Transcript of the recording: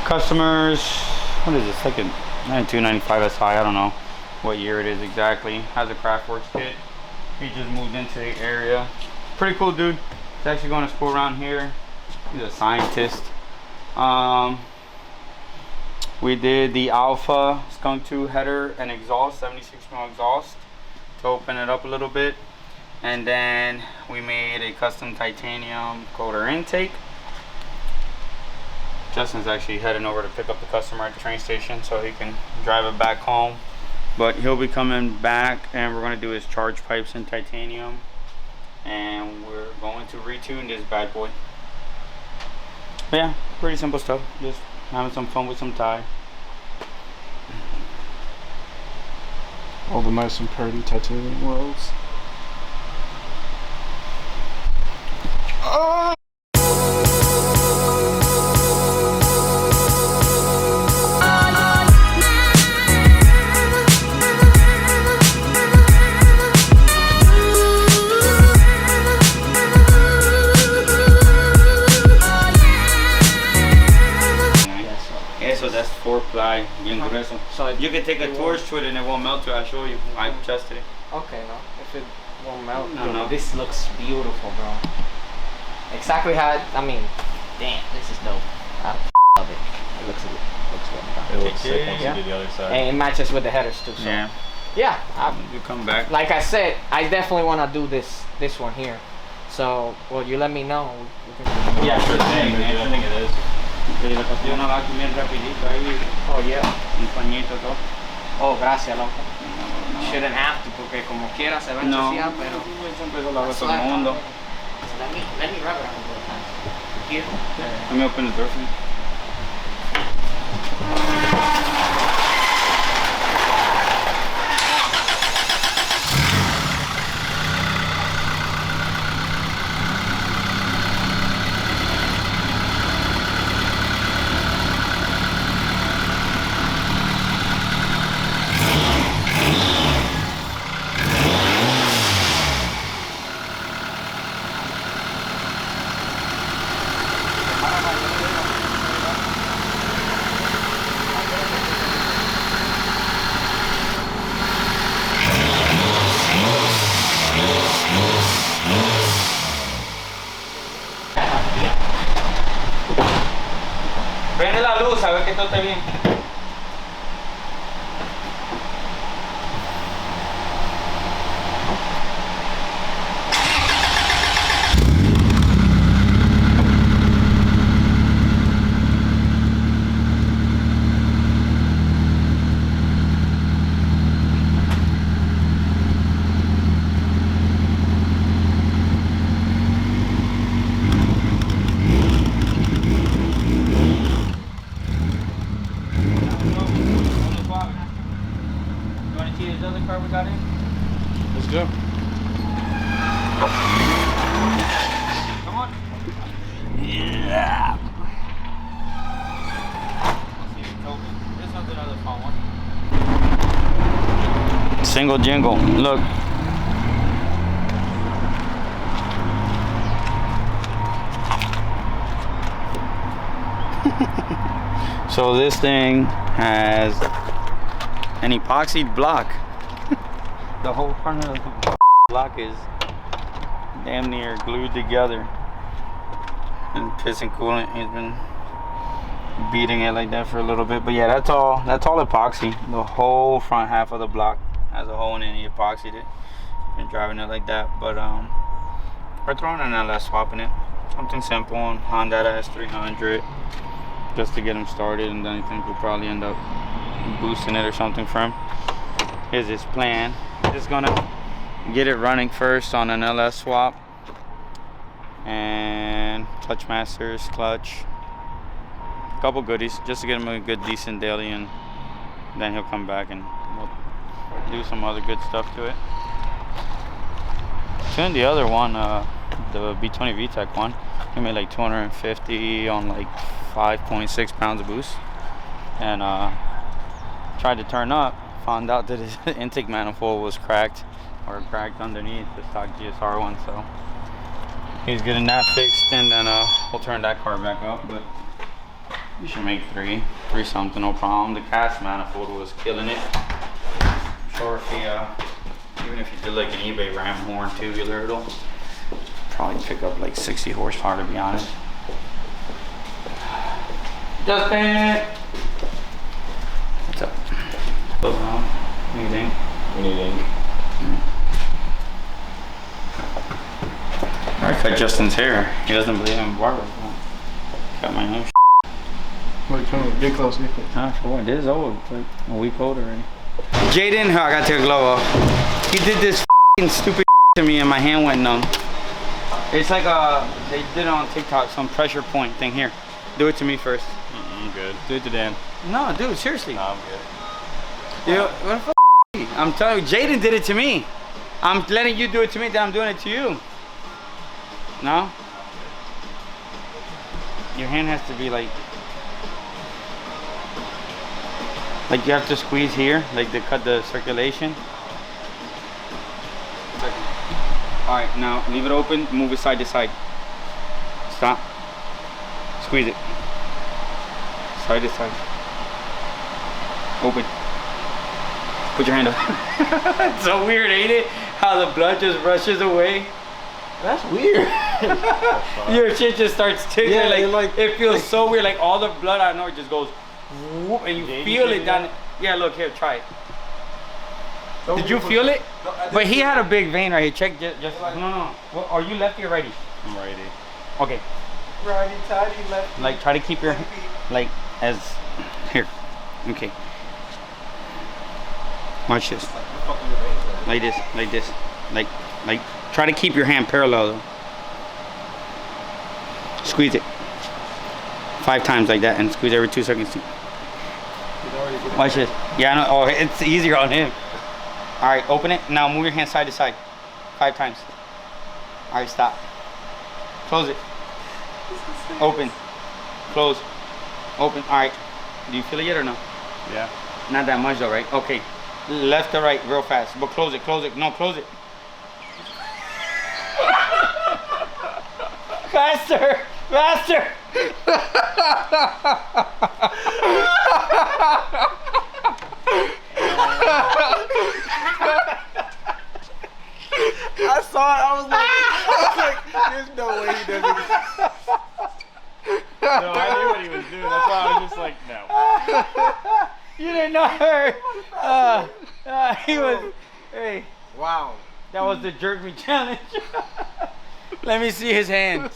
Customers, what is it, second 9295 SI, I don't know what year it is exactly. Has a Craftworks kit. He just moved into the area. Pretty cool dude. He's actually going to school around here. He's a scientist. We did the Alpha Skunk 2 header and exhaust, 76 mil exhaust, to open it up a little bit. And then we made a custom titanium coater intake. Justin's actually heading over to pick up the customer at the train station so he can drive it back home. But he'll be coming back and we're going to do his charge pipes in titanium. And we're going to retune this bad boy. But yeah, pretty simple stuff. Just having some fun with some tie. All the nice and pretty titanium welds. So that's 4-ply, bien grueso. So you can take a torch to it and it won't melt to it. I'll show you. I tested it. Okay, no. If it won't melt, No. This looks beautiful, bro. Exactly how I mean, damn, this is dope. I love it. It looks good, bro. It looks sick once you do the other side. And it matches with the headers too. So. Yeah. You come back. Like I said, I definitely want to do this one here. So, well, you let me know. Yeah, sure thing, man. I think it is. Le pasé una vacuum bien rapidito ahí. Oh, yeah. Un pañito todo. Oh, gracias, loco. Shouldn't have to, porque como quiera se va a ensuciar, pero... Siempre eso lo hago todo el mundo. So let me rub it a couple of times. Here. Let me open the door for you. Prende la luz, a ver que todo esté bien. Let's go. Come on. Yeah. This one's another fun one. Single jingle. Look. So this thing has an epoxy block. The whole front of the block is damn near glued together. And pissing coolant, he's been beating it like that for a little bit. But yeah, that's all epoxy. The whole front half of the block has a hole in it, and he epoxied it. Been driving it like that. But we're throwing an LS swapping it. Something simple on Honda S300 just to get him started, and then I think we'll probably end up boosting it or something for him. Here's his plan. Just gonna get it running first on an LS swap and clutch masters, clutch, a couple goodies just to get him a good decent daily, and then he'll come back and we'll do some other good stuff to it. Tuned the other one, the B20 VTEC one, he made like 250 on like 5.6 pounds of boost, and tried to turn up, found out that his intake manifold was cracked underneath the stock GSR one, so he's getting that fixed, and then we'll turn that car back up. But You should make 3 something, no problem. The cast manifold was killing it. I'm sure if even if you did like an eBay ram horn tubular, it'll probably pick up like 60 horsepower, to be honest. Justin! What's up? What's wrong? Anything? We need ink. I cut Justin's hair. He doesn't believe in barber. Cut my own. Wait, come on, get close, get close. Huh? For what? It is old. It's like a week old already. Jaden, I gotta take a glove off. He did this stupid to me and my hand went numb. It's like they did it on TikTok, some pressure point thing. Here, do it to me first. I'm good. Do it to Dan. No, dude, seriously. No, I'm good. Yo, what the f? I'm telling you, Jaden did it to me. I'm letting you do it to me, then I'm doing it to you. No? Your hand has to be like you have to squeeze here, like to cut the circulation. Alright, now leave it open, move it side to side. Stop. Squeeze it. Side to side. Open. Put your hand up. It's so weird, ain't it? How the blood just rushes away. That's weird. Your shit just starts tingling. Yeah, like it feels so weird. Like all the blood out of nowhere just goes whoop, and you feel it down. Yeah, look here, try it. Did you feel it? But he had a big vein right here. Check just no. What, are you lefty or righty? I'm righty. Okay. Righty, tighty, lefty. Like try to keep your like as here. Okay. Watch this. Like this. Like this. Like try to keep your hand parallel though. Squeeze it 5 times like that and squeeze every 2 seconds. Watch this. Yeah, I know. Oh, it's easier on him. All right, open it. Now move your hand side to side 5 times. All right, stop. Close it. Open. Close. Open. All right. Do you feel it yet or no? Yeah. Not that much though, right? Okay. Left to right real fast. But close it. Close it. No, close it. Faster! Faster! I saw it. I was like, there's no way he does it. No, I knew what he was doing. That's why I was just like, no. You didn't know her. He was. Hey, Wow. that was the jerk me challenge. Let me see his hand.